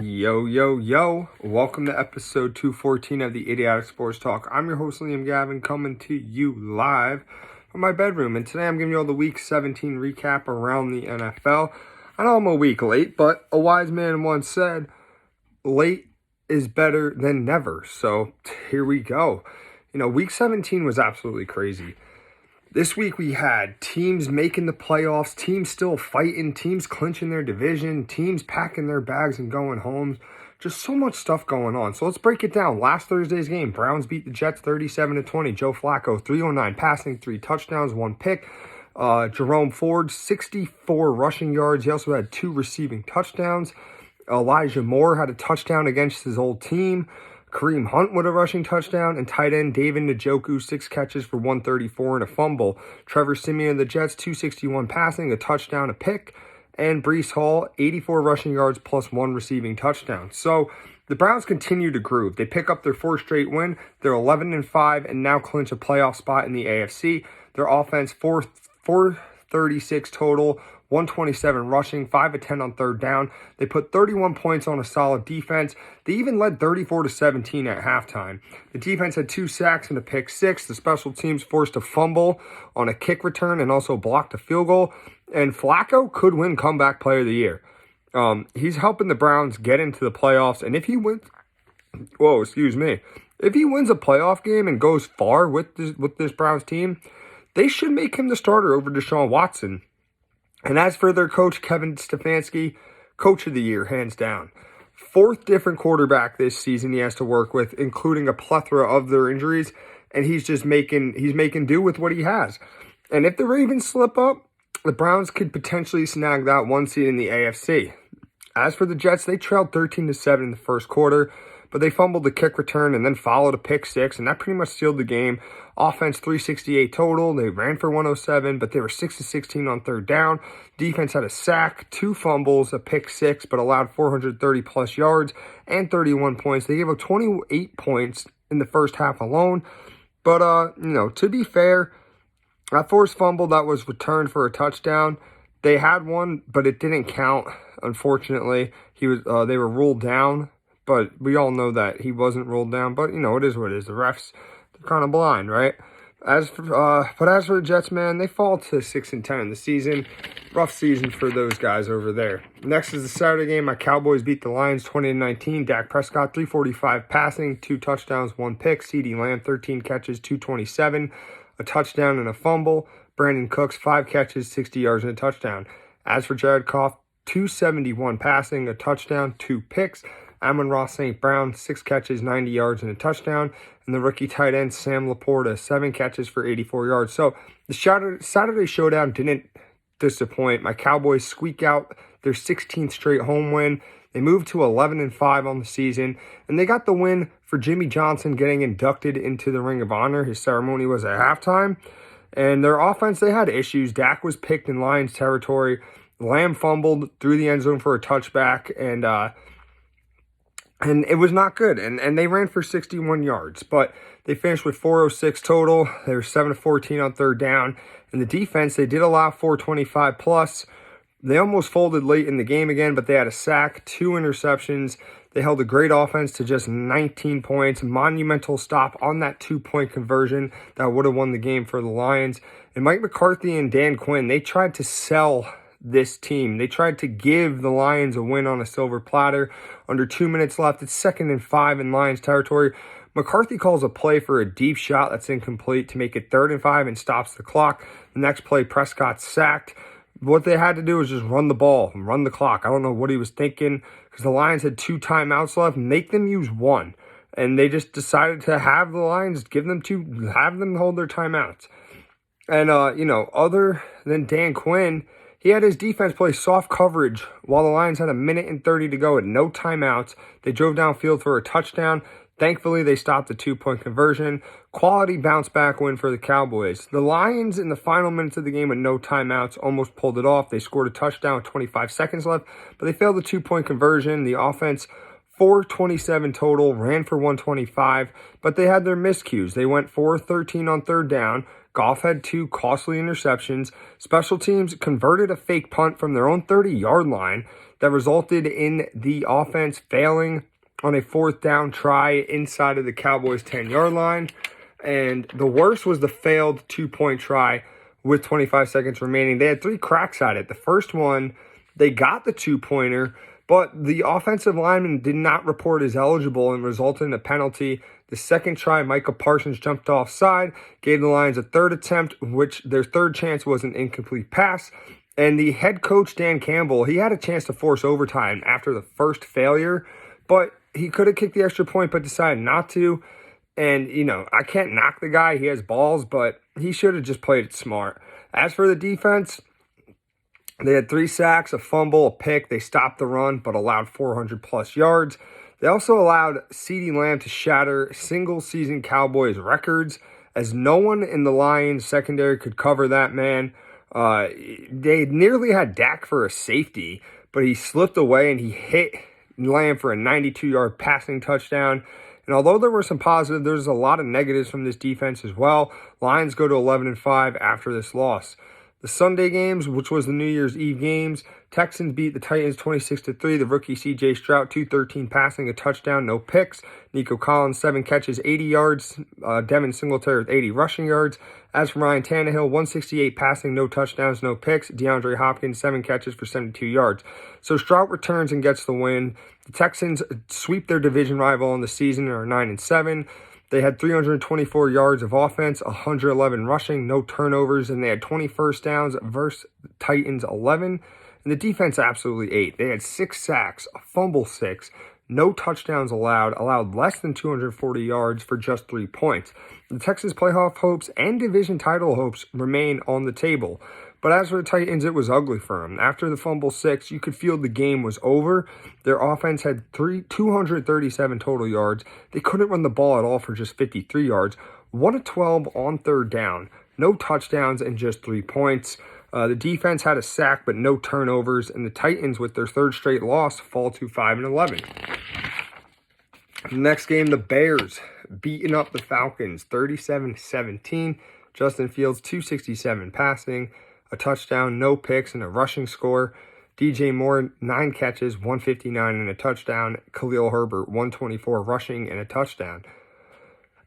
Yo, yo, yo. Welcome to episode 214 of the Idiotic Sports Talk. I'm your host, Liam Gavin, coming to you live from my bedroom. And today I'm giving you all the Week 17 recap around the NFL. I know I'm a week late, but a wise man once said, late is better than never. So here we go. Week 17 was absolutely crazy. This week we had teams making the playoffs, teams still fighting, teams clinching their division, teams packing their bags and going home. Just so much stuff going on. So let's break it down. Last Thursday's game, Browns beat the Jets 37-20. Joe Flacco, 309 passing, 3 touchdowns, 1 pick. Jerome Ford, 64 rushing yards. He also had 2 receiving touchdowns. Elijah Moore had a touchdown against his old team. Kareem Hunt with a rushing touchdown, and tight end David Njoku, 6 catches for 134 and a fumble. Trevor Siemian of the Jets, 261 passing, a touchdown, a pick. And Breece Hall, 84 rushing yards plus 1 receiving touchdown. So the Browns continue to groove. They pick up their 4th straight win. They're 11-5 and now clinch a playoff spot in the AFC. Their offense, 436 total, 127 rushing, 5 of 10 on third down. They put 31 points on a solid defense. They even led 34-17 at halftime. The defense had 2 sacks and a pick 6. The special teams forced a fumble on a kick return and also blocked a field goal. And Flacco could win comeback player of the year. He's helping the Browns get into the playoffs. And if he wins, if he wins a playoff game and goes far with this Browns team, they should make him the starter over Deshaun Watson. And as for their coach, Kevin Stefanski, coach of the year, hands down. 4th different quarterback this season he has to work with, including a plethora of their injuries, and he's making do with what he has. And if the Ravens slip up, the Browns could potentially snag that 1 seed in the AFC. As for the Jets, they trailed 13-7 in the first quarter, but they fumbled the kick return and then followed a pick 6, and that pretty much sealed the game. Offense, 368 total. They ran for 107, but they were 6-16 on third down. Defense had a sack, 2 fumbles, a pick 6, but allowed 430-plus yards and 31 points. They gave up 28 points in the first half alone. But, to be fair, that forced fumble that was returned for a touchdown, they had one, but it didn't count, unfortunately. They were ruled down. But we all know that he wasn't ruled down. But, it is what it is. The refs, they're kind of blind, right? As for the Jets, man, they fall to 6-10 in the season. Rough season for those guys over there. Next is the Saturday game. My Cowboys beat the Lions 20-19. Dak Prescott, 345 passing, 2 touchdowns, 1 pick. CeeDee Lamb, 13 catches, 227, a touchdown and a fumble. Brandon Cooks, 5 catches, 60 yards and a touchdown. As for Jared Goff, 271 passing, a touchdown, 2 picks. Amon-Ra St. Brown, 6 catches, 90 yards, and a touchdown. And the rookie tight end, Sam Laporta, 7 catches for 84 yards. So the Saturday showdown didn't disappoint. My Cowboys squeak out their 16th straight home win. They moved to 11-5 on the season. And they got the win for Jimmy Johnson getting inducted into the Ring of Honor. His ceremony was at halftime. And their offense, they had issues. Dak was picked in Lions territory. Lamb fumbled through the end zone for a touchback. And it was not good. And they ran for 61 yards. But they finished with 406 total. They were 7-14 on third down. And the defense, they did allow 425 plus. They almost folded late in the game again, but they had a sack, 2 interceptions. They held a great offense to just 19 points. Monumental stop on that 2-point conversion that would have won the game for the Lions. And Mike McCarthy and Dan Quinn, they tried to sell this team. They tried to give the Lions a win on a silver platter. Under 2 minutes left, it's 2nd and 5 in Lions territory. McCarthy calls a play for a deep shot that's incomplete to make it 3rd and 5 and stops the clock. The next play, Prescott sacked. What they had to do was just run the ball and run the clock. I don't know what he was thinking because the Lions had 2 timeouts left. Make them use 1. And they just decided to have the Lions have them hold their timeouts. And, other than Dan Quinn, he had his defense play soft coverage while the Lions had 1:30 to go with no timeouts. They drove downfield for a touchdown. Thankfully, they stopped the 2-point conversion. Quality bounce-back win for the Cowboys. The Lions, in the final minutes of the game with no timeouts, almost pulled it off. They scored a touchdown with 25 seconds left, but they failed the 2-point conversion. The offense, 427 total, ran for 125, but they had their miscues. They went 4-13 on third down. Goff had 2 costly interceptions. Special teams converted a fake punt from their own 30-yard line. that resulted in the offense failing on a 4th down try inside of the Cowboys' 10-yard line. And the worst was the failed 2-point try with 25 seconds remaining. They had 3 cracks at it. The first one, they got the 2-pointer, but the offensive lineman did not report as eligible and resulted in a penalty. The second try, Micah Parsons jumped offside, gave the Lions a 3rd attempt, which their 3rd chance was an incomplete pass. And the head coach, Dan Campbell, he had a chance to force overtime after the first failure, but he could have kicked the extra point but decided not to. And, I can't knock the guy. He has balls, but he should have just played it smart. As for the defense, they had 3 sacks, a fumble, a pick. They stopped the run, but allowed 400-plus yards. They also allowed CeeDee Lamb to shatter single-season Cowboys records, as no one in the Lions secondary could cover that man. They nearly had Dak for a safety, but he slipped away and he hit Lamb for a 92-yard passing touchdown. And although there were some positives, there's a lot of negatives from this defense as well. Lions go to 11-5 after this loss. The Sunday games, which was the New Year's Eve games, Texans beat the Titans 26-3. The rookie C.J. Stroud, 213 passing, a touchdown, no picks. Nico Collins, 7 catches, 80 yards. Devin Singletary with 80 rushing yards. As for Ryan Tannehill, 168 passing, no touchdowns, no picks. DeAndre Hopkins, 7 catches for 72 yards. So Stroud returns and gets the win. The Texans sweep their division rival in the season and are 9-7. They had 324 yards of offense, 111 rushing, no turnovers, and they had 20 first downs versus the Titans 11. And the defense absolutely ate. They had 6 sacks, a fumble 6, no touchdowns allowed less than 240 yards for just 3 points. The Texans' playoff hopes and division title hopes remain on the table. But as for the Titans, it was ugly for them. After the fumble 6, you could feel the game was over. Their offense had 237 total yards. They couldn't run the ball at all for just 53 yards. 1 of 12 on 3rd down. No touchdowns and just 3 points. The defense had a sack but no turnovers. And the Titans, with their 3rd straight loss, fall to 5-11. The next game, the Bears beating up the Falcons 37-17. Justin Fields, 267 passing, a touchdown, no picks, and a rushing score. DJ Moore, 9 catches, 159 and a touchdown. Khalil Herbert, 124 rushing and a touchdown.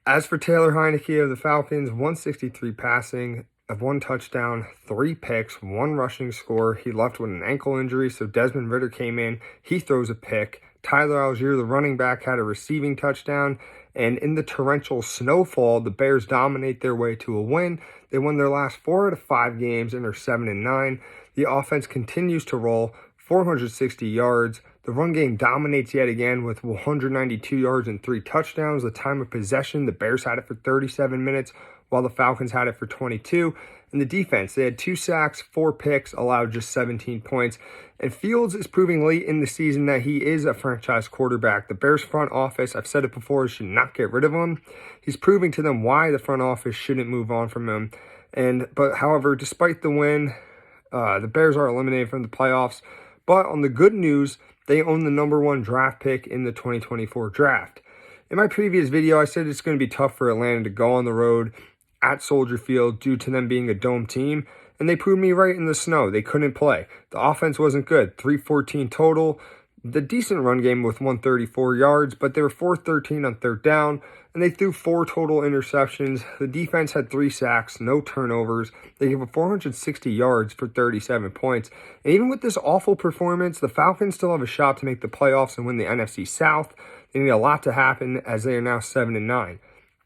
As for Taylor Heineke of the Falcons, 163 passing, 1 touchdown, 3 picks, 1 rushing score. He left with an ankle injury, so Desmond Ridder came in. He throws a pick. Tyler Algier, the running back, had a receiving touchdown. And in the torrential snowfall, the Bears dominate their way to a win. They won their last 4 out of 5 games and are 7-9. The offense continues to roll, 460 yards. The run game dominates yet again with 192 yards and 3 touchdowns. The time of possession, the Bears had it for 37 minutes, while the Falcons had it for 22. And the defense, they had 2 sacks, 4 picks, allowed just 17 points. And Fields is proving late in the season that he is a franchise quarterback. The Bears front office, I've said it before, should not get rid of him. He's proving to them why the front office shouldn't move on from him. But however, despite the win, the Bears are eliminated from the playoffs. But on the good news, they own the number 1 draft pick in the 2024 draft. In my previous video, I said it's going to be tough for Atlanta to go on the road at Soldier Field due to them being a dome team, and they proved me right in the snow. They couldn't play. The offense wasn't good. 314 total. The decent run game with 134 yards, but they were 4-13 on 3rd down, and they threw 4 total interceptions. The defense had 3 sacks, no turnovers. They gave up 460 yards for 37 points. And even with this awful performance, the Falcons still have a shot to make the playoffs and win the NFC South. They need a lot to happen as they are now 7-9.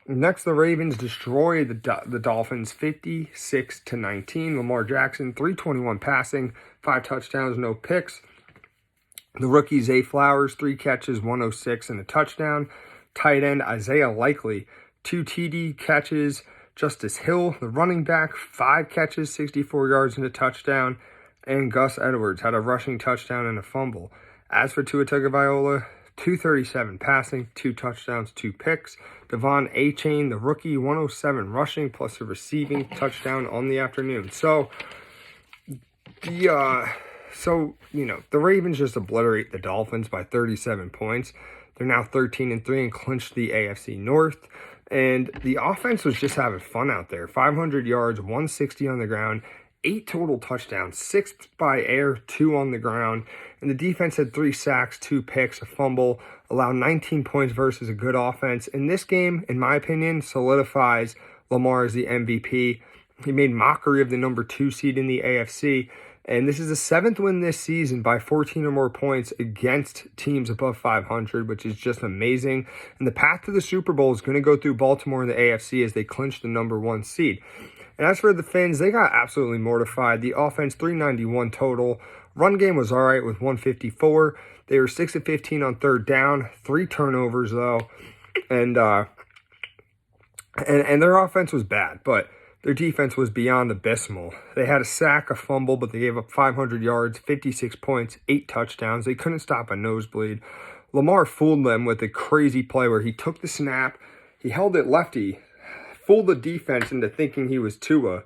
Next, the Ravens destroy the Dolphins 56-19. Lamar Jackson, 321 passing, 5 touchdowns, no picks. The rookie Zay Flowers, 3 catches, 106 and a touchdown. Tight end Isaiah Likely, 2 TD catches. Justice Hill, the running back, 5 catches, 64 yards and a touchdown. And Gus Edwards had a rushing touchdown and a fumble. As for Tua Tagovailoa, 237 passing, 2 touchdowns, 2 picks. Devon Achane, the rookie, 107 rushing plus a receiving touchdown on the afternoon. So the Ravens just obliterate the Dolphins by 37 points. They're now 13-3 and clinched the AFC North. And the offense was just having fun out there. 500 yards, 160 on the ground, 8 total touchdowns, 6 by air, 2 on the ground. And the defense had 3 sacks, 2 picks, a fumble, allowed 19 points versus a good offense. And this game, in my opinion, solidifies Lamar as the MVP. He made mockery of the number 2 seed in the AFC. And this is the 7th win this season by 14 or more points against teams above 500, which is just amazing. And the path to the Super Bowl is going to go through Baltimore in the AFC as they clinch the number 1 seed. And as for the Finns, they got absolutely mortified. The offense, 391 total. Run game was all right with 154. They were 6 of 15 on third down, 3 turnovers though. And their offense was bad, but their defense was beyond abysmal. They had a sack, a fumble, but they gave up 500 yards, 56 points, 8 touchdowns. They couldn't stop a nosebleed. Lamar fooled them with a crazy play where he took the snap, he held it lefty, fooled the defense into thinking he was Tua.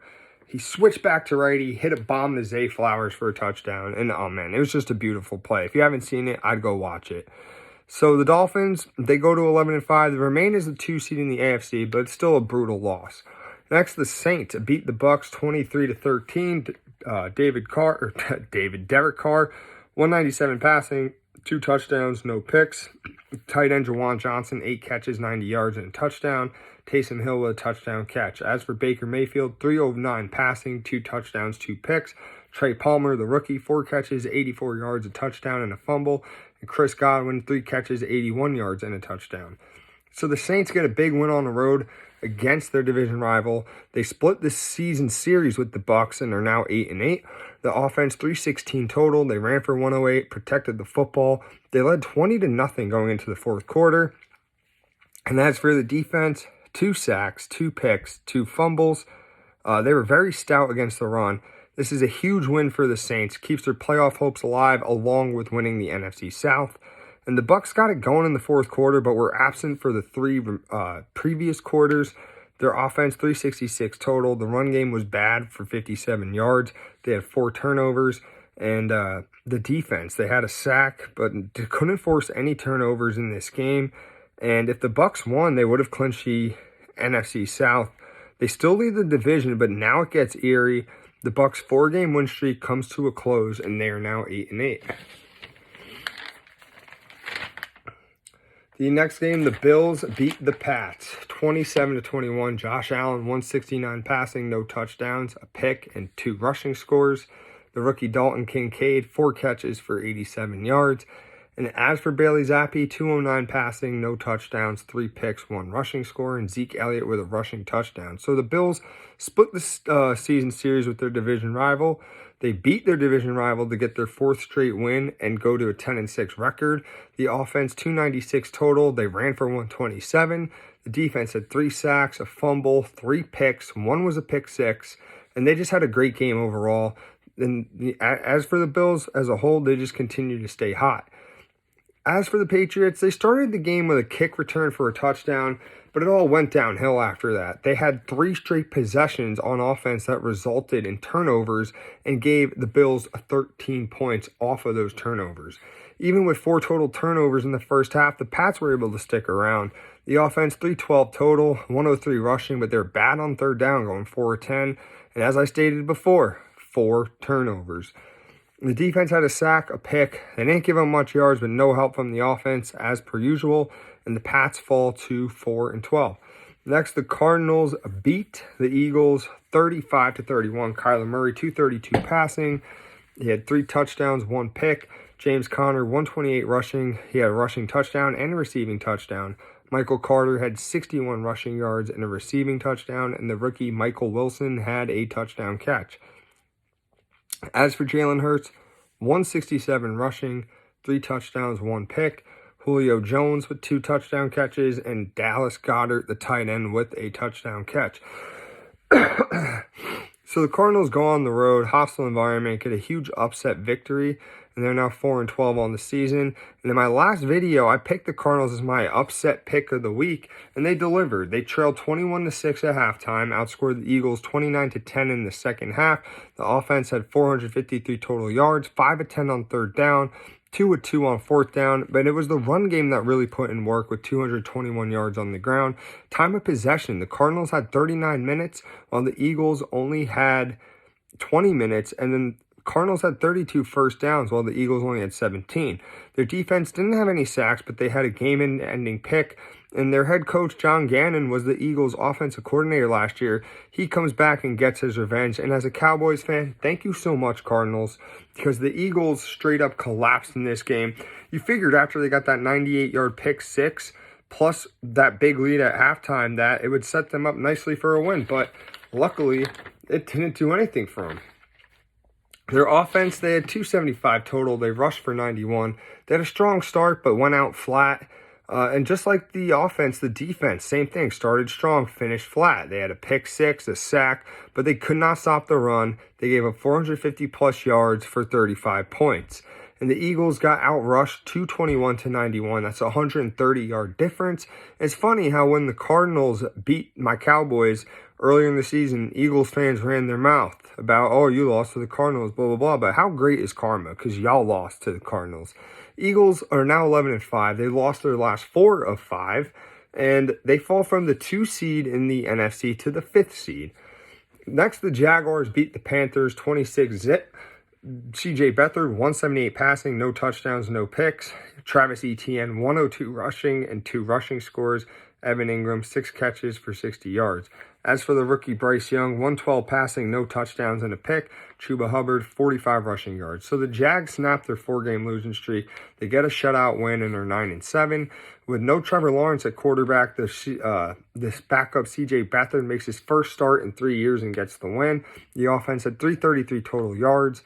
He switched back to righty, hit a bomb to Zay Flowers for a touchdown. And oh man, it was just a beautiful play. If you haven't seen it, I'd go watch it. So the Dolphins, they go to 11-5. They remain as the 2 seed in the AFC, but it's still a brutal loss. Next, the Saints beat the Bucks 23-13. Derek Carr, 197 passing, 2 touchdowns, no picks. Tight end Jawan Johnson, 8 catches, 90 yards, and a touchdown. Taysom Hill with a touchdown catch. As for Baker Mayfield, 309 passing, 2 touchdowns, 2 picks. Trey Palmer, the rookie, 4 catches, 84 yards, a touchdown, and a fumble. And Chris Godwin, 3 catches, 81 yards, and a touchdown. So the Saints get a big win on the road against their division rival. They split the season series with the Bucks and are now 8-8. The offense, 316 total. They ran for 108, protected the football. They led 20-0 going into the fourth quarter. And as for the defense, 2 sacks, 2 picks, 2 fumbles. They were very stout against the run. This is a huge win for the Saints. Keeps their playoff hopes alive along with winning the NFC South. And the Bucks got it going in the fourth quarter, but were absent for the 3 previous quarters. Their offense, 366 total. The run game was bad for 57 yards. They had 4 turnovers. And the defense, they had a sack, but they couldn't force any turnovers in this game. And if the Bucks won, they would have clinched the NFC South. They still lead the division, but now it gets eerie. The Bucks' 4-game win streak comes to a close, and they are now 8-8. The next game, the Bills beat the Pats 27-21. Josh Allen, 169 passing, no touchdowns, a pick, and 2 rushing scores. The rookie Dalton Kincaid, 4 catches for 87 yards. And as for Bailey Zappi, 209 passing, no touchdowns, 3 picks, 1 rushing score, and Zeke Elliott with a rushing touchdown. So the Bills split the season series with their division rival. They beat their division rival to get their 4th straight win and go to a 10-6 record. The offense, 296 total. They ran for 127. The defense had 3 sacks, a fumble, 3 picks. 1 was a pick 6. And they just had a great game overall. And as for the Bills as a whole, they just continue to stay hot. As for the Patriots, they started the game with a kick return for a touchdown, but it all went downhill after that. They had 3 straight possessions on offense that resulted in turnovers and gave the Bills 13 points off of those turnovers. Even with 4 total turnovers in the first half, the Pats were able to stick around. The offense, 312 total, 103 rushing, but they're bad on third down, going 4 of 10. And as I stated before, 4 turnovers. The defense had a sack, a pick. They didn't give them much yards, but no help from the offense as per usual. And the Pats fall to 4-12. Next, the Cardinals beat the Eagles 35-31. Kyler Murray, 232 passing. He had 3 touchdowns, 1 pick. James Conner, 128 rushing. He had a rushing touchdown and a receiving touchdown. Michael Carter had 61 rushing yards and a receiving touchdown. And the rookie Michael Wilson had a touchdown catch. As for Jalen Hurts, 167 rushing, 3 touchdowns, 1 pick. Julio Jones with 2 touchdown catches, and Dallas Goedert, the tight end, with a touchdown catch. So the Cardinals go on the road, hostile environment, get a huge upset victory, and they're now 4-12 on the season. And in my last video, I picked the Cardinals as my upset pick of the week, and they delivered. They trailed 21-6 at halftime, outscored the Eagles 29-10 in the second half. The offense had 453 total yards, 5 of 10 on third down, 2 of 2 on fourth down, but it was the run game that really put in work with 221 yards on the ground. Time of possession, the Cardinals had 39 minutes, while the Eagles only had 20 minutes, and then Cardinals had 32 first downs while the Eagles only had 17. Their defense didn't have any sacks, but they had a game-ending pick, and their head coach, John Gannon, was the Eagles' offensive coordinator last year. He comes back and gets his revenge, and as a Cowboys fan, thank you so much, Cardinals, because the Eagles straight up collapsed in this game. You figured after they got that 98-yard pick six, plus that big lead at halftime, that it would set them up nicely for a win, but luckily, it didn't do anything for them. Their offense, they had 275 total. They rushed for 91. They had a strong start, but went out flat. And just like the offense, the defense, same thing. Started strong, finished flat. They had a pick six, a sack, but they could not stop the run. They gave up 450-plus yards for 35 points. And the Eagles got outrushed 221-91. That's a 130-yard difference. It's funny how when the Cardinals beat my Cowboys earlier in the season, Eagles fans ran their mouth about, oh, you lost to the Cardinals, blah, blah, blah. But how great is karma? Because y'all lost to the Cardinals. Eagles are now 11-5. They lost their last 4 of 5. And they fall from the 2 seed in the NFC to the 5th seed. Next, the Jaguars beat the Panthers 26-0. C.J. Beathard, 178 passing, no touchdowns, no picks. Travis Etienne, 102 rushing and 2 rushing scores. Evan Ingram, 6 catches for 60 yards. As for the rookie Bryce Young, 112 passing, no touchdowns and a pick. Chuba Hubbard, 45 rushing yards. So the Jags snapped their 4-game losing streak. They get a shutout win and are 9-7. With no Trevor Lawrence at quarterback, this backup C.J. Beathard makes his first start in 3 years and gets the win. The offense had 333 total yards.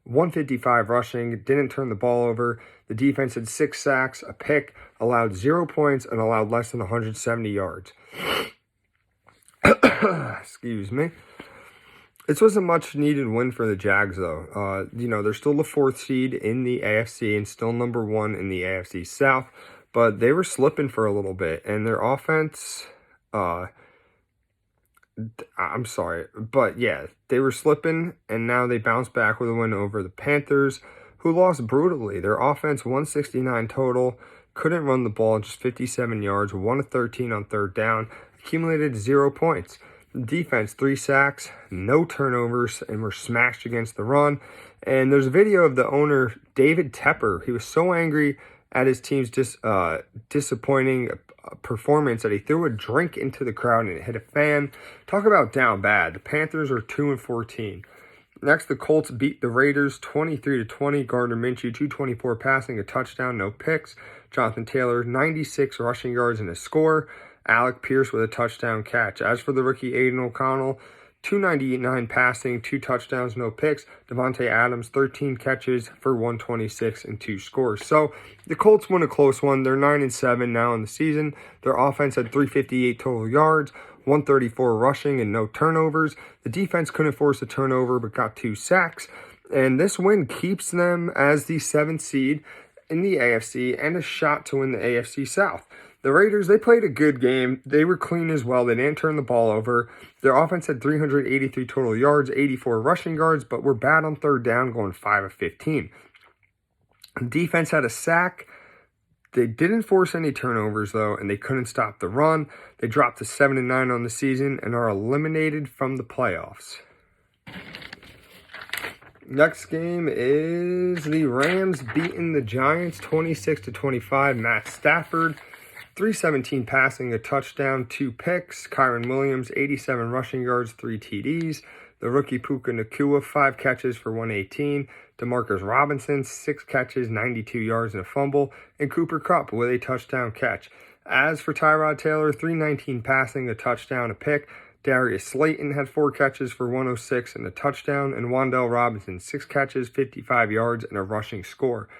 155 rushing, didn't turn the ball over. The defense had 6 sacks, a pick, allowed 0 points, and allowed less than 170 yards. Excuse me. This was a much-needed win for the Jags, though. They're still the 4th seed in the AFC and still number 1 in the AFC South, but they were slipping for a little bit, and their offense... I'm sorry, but yeah, they were slipping, and now they bounced back with a win over the Panthers, who lost brutally. Their offense, 169 total, couldn't run the ball, just 57 yards, 1 of 13 on 3rd down, accumulated 0 points. The defense, 3 sacks, no turnovers, and were smashed against the run. And there's a video of the owner, David Tepper. He was so angry at his team's disappointing performance that he threw a drink into the crowd and it hit a fan. Talk about down bad. The Panthers are 2-14. Next, the Colts beat the Raiders 23-20. Gardner Minshew, 224 passing, a touchdown, no picks. Jonathan Taylor, 96 rushing yards and a score. Alec Pierce with a touchdown catch. As for the rookie Aiden O'Connell, 299 passing, 2 touchdowns, no picks. Devontae Adams, 13 catches for 126 and 2 scores. So the Colts win a close one. They're 9-7 now in the season. Their offense had 358 total yards, 134 rushing, and no turnovers. The defense couldn't force a turnover but got 2 sacks. And this win keeps them as the 7th seed in the AFC and a shot to win the AFC South. The Raiders, they played a good game. They were clean as well. They didn't turn the ball over. Their offense had 383 total yards, 84 rushing yards, but were bad on 3rd down, going 5 of 15. The defense had a sack. They didn't force any turnovers, though, and they couldn't stop the run. They dropped to 7-9 on the season and are eliminated from the playoffs. Next game is the Rams beating the Giants 26-25. Matt Stafford, 317 passing, a touchdown, 2 picks. Kyron Williams, 87 rushing yards, 3 TDs. The rookie Puka Nacua, 5 catches for 118. DeMarcus Robinson, 6 catches, 92 yards and a fumble. And Cooper Kupp with a touchdown catch. As for Tyrod Taylor, 319 passing, a touchdown, a pick. Darius Slayton had 4 catches for 106 and a touchdown. And Wan'Dale Robinson, 6 catches, 55 yards and a rushing score.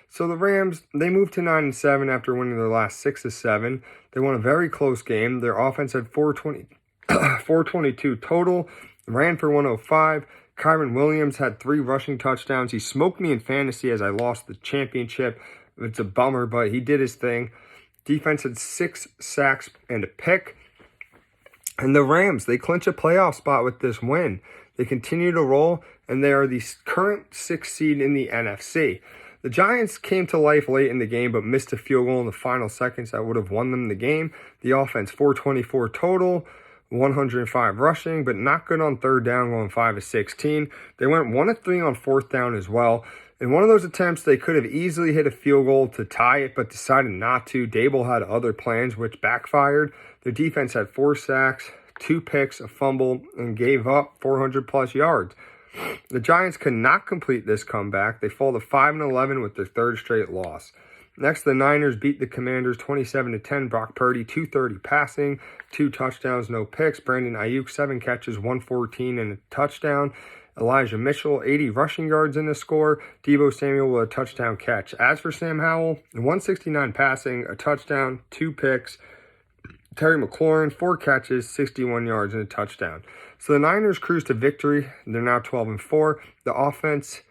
So the Rams, they moved to 9-7 after winning their last 6 of 7. They won a very close game. Their offense had 422 total, ran for 105. Kyron Williams had 3 rushing touchdowns. He smoked me in fantasy as I lost the championship. It's a bummer, but he did his thing. Defense had 6 sacks and a pick. And the Rams, they clinch a playoff spot with this win. They continue to roll, and they are the current 6th seed in the NFC. The Giants came to life late in the game but missed a field goal in the final seconds that would have won them the game. The offense, 424 total, 105 rushing, but not good on third down, going 5 of 16. They went 1 of 3 on fourth down as well. In one of those attempts, they could have easily hit a field goal to tie it, but decided not to. Dable had other plans, which backfired. Their defense had 4 sacks, 2 picks, a fumble, and gave up 400-plus yards. The Giants could not complete this comeback. They fall to 5-11 with their third straight loss. Next, the Niners beat the Commanders 27-10. Brock Purdy, 230 passing, 2 touchdowns, no picks. Brandon Ayuk, 7 catches, 114 and a touchdown. Elijah Mitchell, 80 rushing yards in the score. Deebo Samuel with a touchdown catch. As for Sam Howell, 169 passing, a touchdown, 2 picks. Terry McLaurin, 4 catches, 61 yards and a touchdown. So the Niners cruise to victory. They're now 12-4. The offense,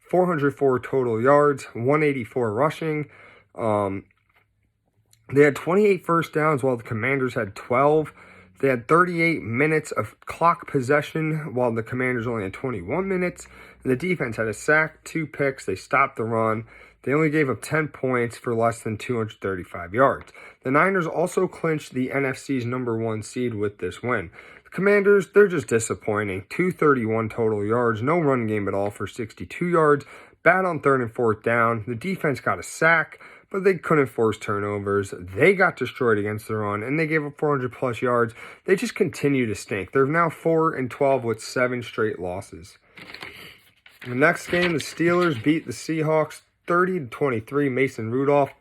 404 total yards, 184 rushing. They had 28 first downs while the Commanders had 12. They had 38 minutes of clock possession while the Commanders only had 21 minutes. And the defense had a sack, 2 picks. They stopped the run. They only gave up 10 points for less than 235 yards. The Niners also clinched the NFC's #1 seed with this win. The Commanders, they're just disappointing. 231 total yards, no run game at all for 62 yards. Bad on third and fourth down. The defense got a sack, but they couldn't force turnovers. They got destroyed against the run, and they gave up 400-plus yards. They just continue to stink. They're now 4-12 with 7 straight losses. The next game, the Steelers beat the Seahawks 30-23. Mason Rudolph,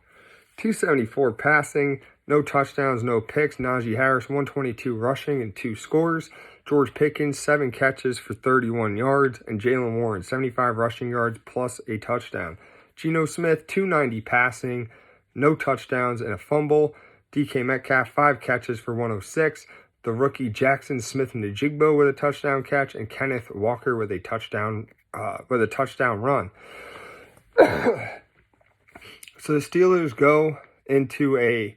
274 passing, no touchdowns, no picks. Najee Harris, 122 rushing and 2 scores. George Pickens, 7 catches for 31 yards. And Jalen Warren, 75 rushing yards plus a touchdown. Geno Smith, 290 passing, no touchdowns and a fumble. DK Metcalf, 5 catches for 106. The rookie Jackson Smith-Njigba with a touchdown catch. And Kenneth Walker with a touchdown run. So the Steelers go into a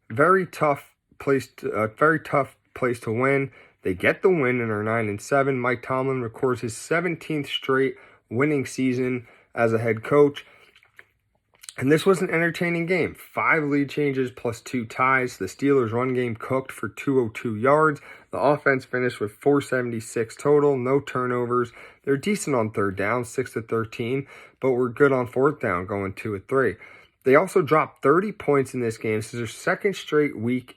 very tough place to win. They get the win and are 9-7. Mike Tomlin records his 17th straight winning season as a head coach. And this was an entertaining game. 5 lead changes plus 2 ties. The Steelers' run game cooked for 202 yards. The offense finished with 476 total, no turnovers. They're decent on third down, 6-13, but were good on fourth down, going 2-3. They also dropped 30 points in this game. This is their second straight week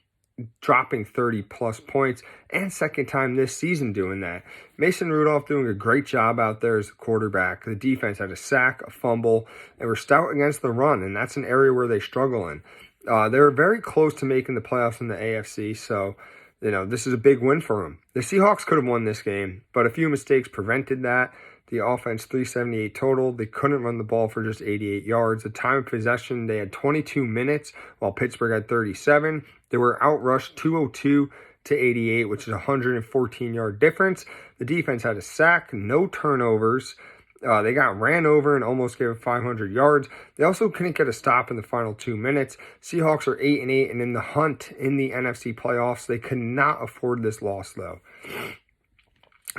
dropping 30-plus points, and second time this season doing that. Mason Rudolph doing a great job out there as a quarterback. The defense had a sack, a fumble, and were stout against the run, and that's an area where they struggle in. They were very close to making the playoffs in the AFC, so this is a big win for them. The Seahawks could have won this game, but a few mistakes prevented that. The offense, 378 total. They couldn't run the ball for just 88 yards. The time of possession, they had 22 minutes, while Pittsburgh had 37. They were outrushed 202-88, which is a 114-yard difference. The defense had a sack, no turnovers. They got ran over and almost gave up 500 yards. They also couldn't get a stop in the final 2 minutes. Seahawks are 8-8 and in the hunt in the NFC playoffs. They could not afford this loss, though.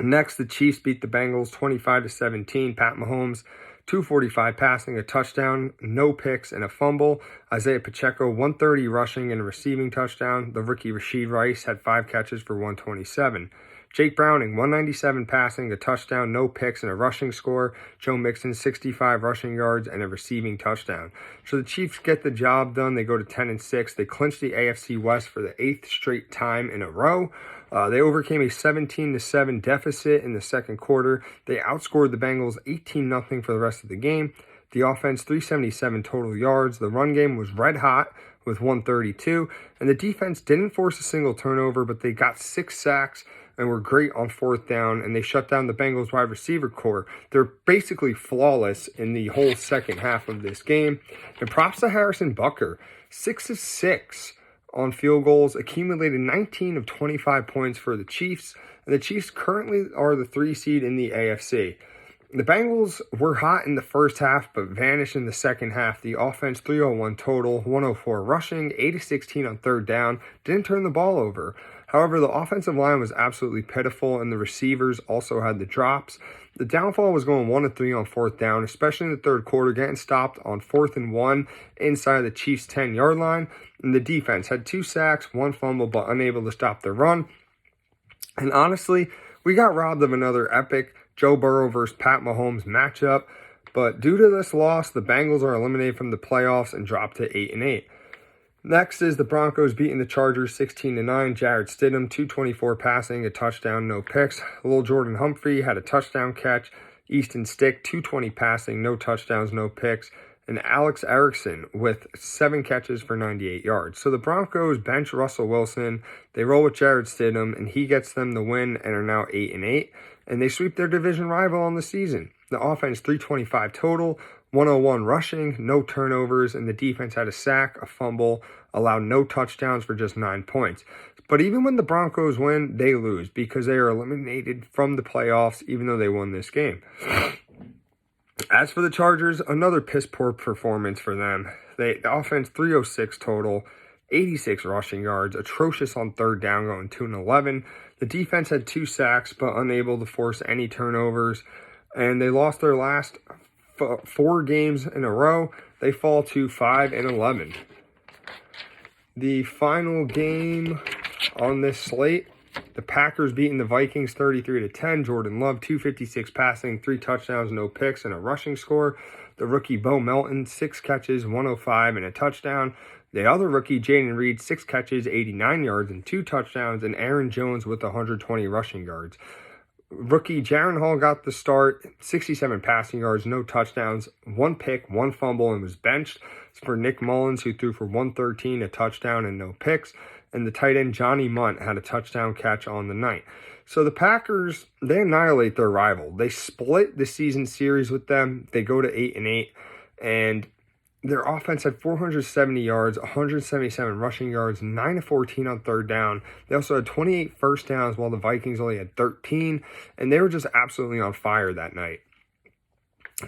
Next, the Chiefs beat the Bengals 25-17. Pat Mahomes, 245 passing, a touchdown, no picks, and a fumble. Isaiah Pacheco, 130 rushing and a receiving touchdown. The rookie Rashid Rice had 5 catches for 127. Jake Browning, 197 passing, a touchdown, no picks, and a rushing score. Joe Mixon, 65 rushing yards and a receiving touchdown. So the Chiefs get the job done. They go to 10-6. They clinch the AFC West for the 8th straight time in a row. They overcame a 17-7 deficit in the second quarter. They outscored the Bengals 18-0 for the rest of the game. The offense, 377 total yards. The run game was red hot with 132. And the defense didn't force a single turnover, but they got 6 sacks and were great on fourth down, and they shut down the Bengals wide receiver core. They're basically flawless in the whole second half of this game. And props to Harrison Butker, 6 of 6 on field goals, accumulated 19 of 25 points for the Chiefs, and the Chiefs currently are the 3 seed in the AFC. The Bengals were hot in the first half, but vanished in the second half. The offense, 301 total, 104 rushing, 8 of 16 on third down, didn't turn the ball over. However, the offensive line was absolutely pitiful, and the receivers also had the drops. The downfall was going 1 of 3 on fourth down, especially in the third quarter, getting stopped on 4th and 1 inside the Chiefs' 10-yard line. And the defense had 2 sacks, 1 fumble, but unable to stop the run. And honestly, we got robbed of another epic Joe Burrow versus Pat Mahomes matchup. But due to this loss, the Bengals are eliminated from the playoffs and drop to 8-8. Next is the Broncos beating the Chargers 16-9. Jarrett Stidham, 224 passing, a touchdown, no picks. Lil Jordan Humphrey had a touchdown catch. Easton Stick, 220 passing, no touchdowns, no picks. And Alex Erickson with 7 catches for 98 yards. So the Broncos bench Russell Wilson. They roll with Jarrett Stidham, and he gets them the win and are now 8-8. And they sweep their division rival on the season. The offense, 325 total. 101 rushing, no turnovers, and the defense had a sack, a fumble, allowed no touchdowns for just 9 points. But even when the Broncos win, they lose because they are eliminated from the playoffs even though they won this game. As for the Chargers, another piss-poor performance for them. The offense, 306 total, 86 rushing yards, atrocious on third down going 2-11. The defense had 2 sacks but unable to force any turnovers, and they lost their last 4 games in a row. They fall to 5-11. The final game on this slate, the Packers beating the Vikings 33-10. Jordan Love, 256 passing, 3 touchdowns, no picks, and a rushing score. The rookie Bo Melton, 6 catches, 105, and a touchdown. The other rookie, Jaden Reed, 6 catches, 89 yards, and 2 touchdowns, and Aaron Jones with 120 rushing yards. Rookie Jaron Hall got the start, 67 passing yards, no touchdowns, 1 pick, 1 fumble, and was benched. It's for Nick Mullins, who threw for 113, a touchdown, and no picks. And the tight end Johnny Munt had a touchdown catch on the night. So the Packers, they annihilate their rival. They split the season series with them. They go to 8-8, and their offense had 470 yards, 177 rushing yards, 9 of 14 on third down. They also had 28 first downs while the Vikings only had 13, and they were just absolutely on fire that night.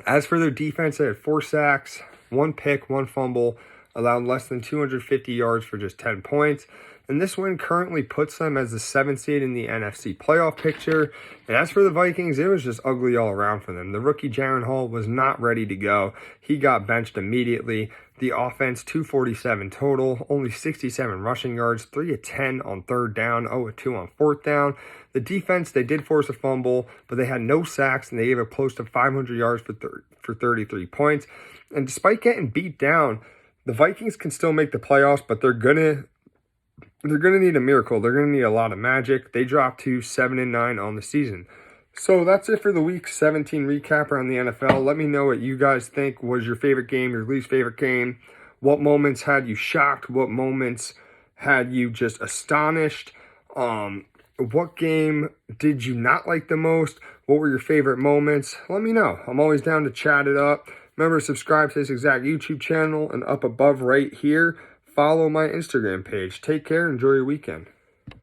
As for their defense, they had 4 sacks, 1 pick, 1 fumble, allowed less than 250 yards for just 10 points. And this win currently puts them as the 7th seed in the NFC playoff picture. And as for the Vikings, it was just ugly all around for them. The rookie Jaron Hall was not ready to go. He got benched immediately. The offense, 247 total, only 67 rushing yards, 3 of 10 on third down, 0 of 2 on fourth down. The defense, they did force a fumble, but they had no sacks, and they gave up close to 500 yards for 33 points. And despite getting beat down, the Vikings can still make the playoffs, but they're gonna need a miracle. They're gonna need a lot of magic. They dropped to 7-9 on the season. So that's it for the Week 17 recap around the NFL. Let me know what you guys think was your favorite game, your least favorite game. What moments had you shocked? What moments had you just astonished? What game did you not like the most? What were your favorite moments? Let me know. I'm always down to chat it up. Remember to subscribe to this exact YouTube channel, and up above right here, follow my Instagram page. Take care. Enjoy your weekend.